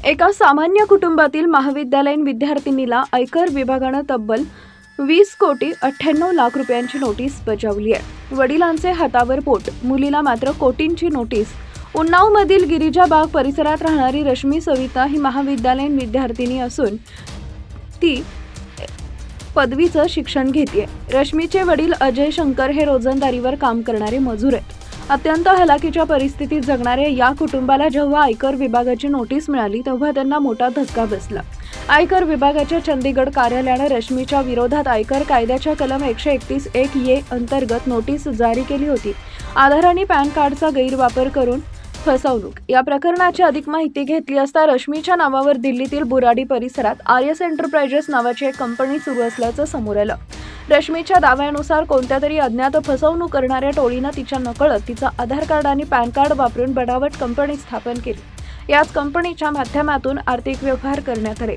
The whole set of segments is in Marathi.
एका सामान्य कुटुंबातील महाविद्यालयीन विद्यार्थिनीला आयकर विभागानं तब्बल 20,98,00,000 रुपयांची नोटीस बजावली आहे. वडिलांचे हातावर पोट, मुलीला मात्र कोटींची नोटीस. उन्नावमधील गिरिजा बाग परिसरात राहणारी रश्मी सविता ही महाविद्यालयीन विद्यार्थिनी असून ती पदवीचं शिक्षण घेते. रश्मीचे वडील अजय शंकर हे रोजंदारीवर काम करणारे मजूर आहेत. अत्यंत हलाखीच्या परिस्थितीत जगणाऱ्या या कुटुंबाला जेव्हा आयकर विभागाची नोटीस मिळाली तेव्हा त्यांना मोठा धक्का बसला. आयकर विभागाच्या चंदीगड कार्यालयाने रश्मीच्या विरोधात आयकर कायद्याच्या कलम 131(1) अंतर्गत नोटीस जारी केली होती. आधार आणि पॅन कार्डचा गैरवापर करून फसवणूक या प्रकरणाची अधिक माहिती घेतली असता रश्मीच्या नावावर दिल्लीतील बुराडी परिसरात आर्यस एंटरप्राइजेस नावाची एक कंपनी सुरू असल्याचं समोर आलं. रश्मीच्या दाव्यानुसार कोणत्या तरी अज्ञात फसवणूक करणाऱ्या टोळीनं तिच्या नकळत तिचा आधार कार्ड आणि पॅन कार्ड वापरून बनावट कंपनी स्थापन केली. याच कंपनीच्या माध्यमातून आर्थिक व्यवहार करण्यात आले.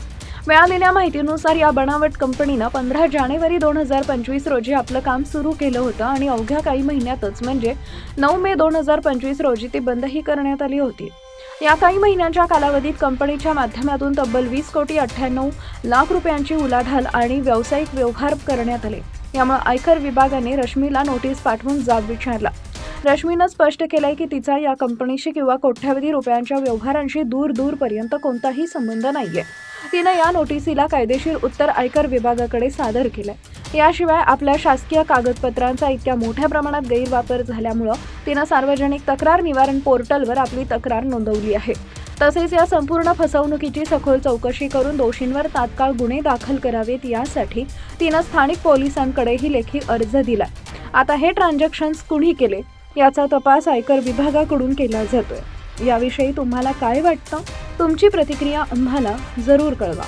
मिळालेल्या माहितीनुसार या बनावट कंपनीनं 15 जानेवारी 2025 रोजी आपलं काम सुरू केलं होतं आणि अवघ्या काही महिन्यातच म्हणजे 9 मे 2025 रोजी ती बंदही करण्यात आली होती. या काही महिन्यांच्या कालावधीत कंपनीच्या माध्यमातून तब्बल 20,98,00,000 रुपयांची उलाढाल आणि व्यावसायिक व्यवहार करण्यात आले. यामुळे आयकर विभागाने रश्मीला नोटीस पाठवून जाब विचारला. रश्मीनं स्पष्ट केलंय की तिचा या कंपनीशी किंवा कोट्यावधी रुपयांच्या व्यवहारांशी दूरपर्यंत कोणताही संबंध नाहीये. तिनं या नोटिसीला कायदेशीर उत्तर आयकर विभागाकडे सादर केलंय. याशिवाय आपल्या शासकीय कागदपत्रांचा इतक्या मोठ्या प्रमाणात गैरवापर झाल्यामुळं तिनं सार्वजनिक तक्रार निवारण पोर्टलवर आपली तक्रार नोंदवली आहे. तसेच या संपूर्ण फसवणुकीची सखोल चौकशी करून दोषींवर तात्काळ गुन्हे दाखल करावेत यासाठी तिनं स्थानिक पोलिसांकडेही लेखी अर्ज दिला. आता हे ट्रान्झॅक्शन्स कुणी केले याचा तपास आयकर विभागाकडून केला जातोय. याविषयी तुम्हाला काय वाटतं? तुमची प्रतिक्रिया आम्हाला जरूर कळवा.